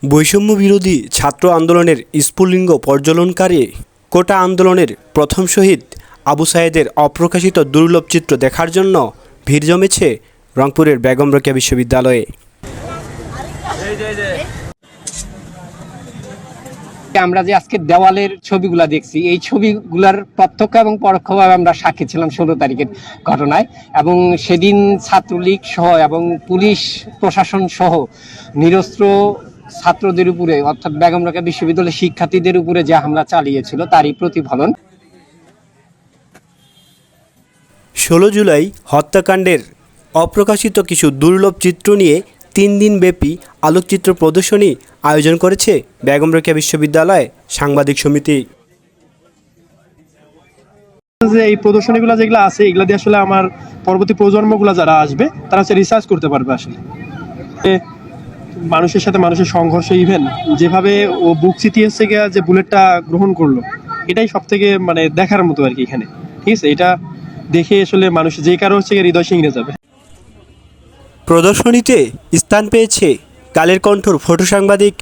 বৈষম্য বিরোধী ছাত্র আন্দোলনের স্ফুলিঙ্গ পর্যটনকারী কোটা আন্দোলনের প্রথম শহীদ আবু সায়েদের অপ্রকাশিত দুর্লভ চিত্র দেখার জন্য ভিড় জমেছে রংপুরের বেগম রোকেয়া বিশ্ববিদ্যালয়ে। আমরা যে আজকে দেওয়ালের ছবিগুলা দেখছি, এই ছবিগুলার প্রত্যক্ষ এবং পরোক্ষভাবে আমরা সাক্ষী ছিলাম 16 তারিখের ঘটনায়, এবং সেদিন ছাত্রলীগ সহ এবং পুলিশ প্রশাসন সহ নিরস্ত্র ছাত্রদের উপরে, অর্থাৎ বেগম রোকেয়া বিশ্ববিদ্যালয়ের শিক্ষার্থীদের উপরে যে হামলা চালিয়েছিল তারই প্রতিফলন। 16 জুলাই হত্যাকাণ্ডের অপ্রকাশিত কিছু দুর্লভ চিত্র নিয়ে 3 দিনব্যাপী আলোকচিত্র প্রদর্শনী আয়োজন করেছে বেগম রোকেয়া বিশ্ববিদ্যালয় সাংবাদিক সমিতি। এই প্রদর্শনীগুলো যেগুলো আছে, এগুলা দিয়ে আসলে আমার পরবর্তী প্রজন্মগুলো যারা আসবে তারা হচ্ছে রিসার্চ করতে পারবে। আসলে মানুষের সাথে মানুষের সংঘর্ষ, ইভেন যেভাবে ও বুক চিতিয়েছে গিয়া যে বুলেটটা গ্রহণ করলো, এটাই সব থেকে মানে দেখার মতো আর কি এখানে। ঠিক আছে, এটা দেখে আসলে মানুষ যে কারো হচ্ছে হৃদয় শিংড়ে যাবে। প্রদর্শনীতে স্থান পেয়েছে কালের কণ্ঠর ফটো সাংবাদিক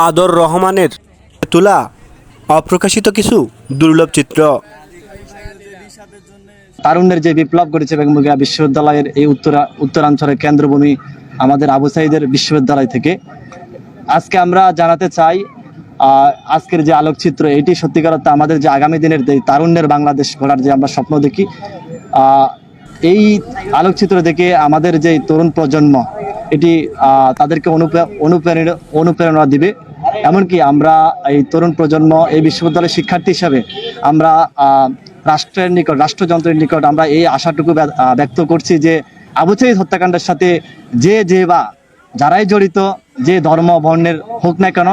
আদর রহমানের তোলা অপ্রকাশিত কিছু দুর্লভ চিত্র। তারুণ্যের যে বিপ্লব করেছে বেগম রোকেয়া বিশ্ববিদ্যালয়ের এই উত্তরাঞ্চলের কেন্দ্রভূমি আমাদের আবু সাঈদের বিশ্ববিদ্যালয় থেকে আজকে আমরা জানাতে চাই, আজকের যে আলোকচিত্র এটি সত্যিকার অর্থে আমাদের যে আগামী দিনের যে তারুণ্যের বাংলাদেশ গড়ার যে আমরা স্বপ্ন দেখি, এই আলোকচিত্র দেখে আমাদের যে তরুণ প্রজন্ম এটি তাদেরকে অনুপ্রেরণা দিবে। এমনকি আমরা এই তরুণ প্রজন্ম এই বিশ্ববিদ্যালয়ের শিক্ষার্থী হিসাবে আমরা রাষ্ট্রের নিকট, রাষ্ট্রযন্ত্রের নিকট আমরা এই আশাটুকু ব্যক্ত করছি যে আবু সাঈদ হত্যাকাণ্ডের সাথে যে বা যারাই জড়িত, যে ধর্ম বর্ণের হোক না কেন,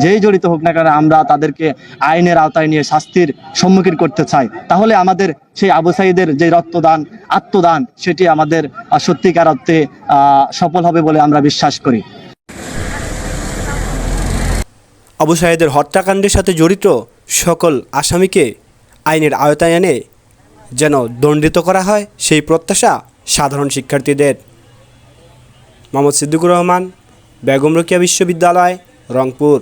যেই জড়িত হোক না কেন, আমরা তাদেরকে আইনের আওতায় নিয়ে শাস্তির সম্মুখীন করতে চাই। তাহলে আমাদের সেই আবু সাঈদের যে রক্তদান, আত্মদান, সেটি আমাদের সত্যিকার অর্থে সফল হবে বলে আমরা বিশ্বাস করি। আবু সাঈদের হত্যাকাণ্ডের সাথে জড়িত সকল আসামিকে আইনের আওতায় এনে যেন দণ্ডিত করা হয়, সেই প্রত্যাশা সাধারণ শিক্ষার্থীদের। মোহাম্মদ সিদ্দিকুর রহমান, বেগম রোকেয়া বিশ্ববিদ্যালয়, রংপুর।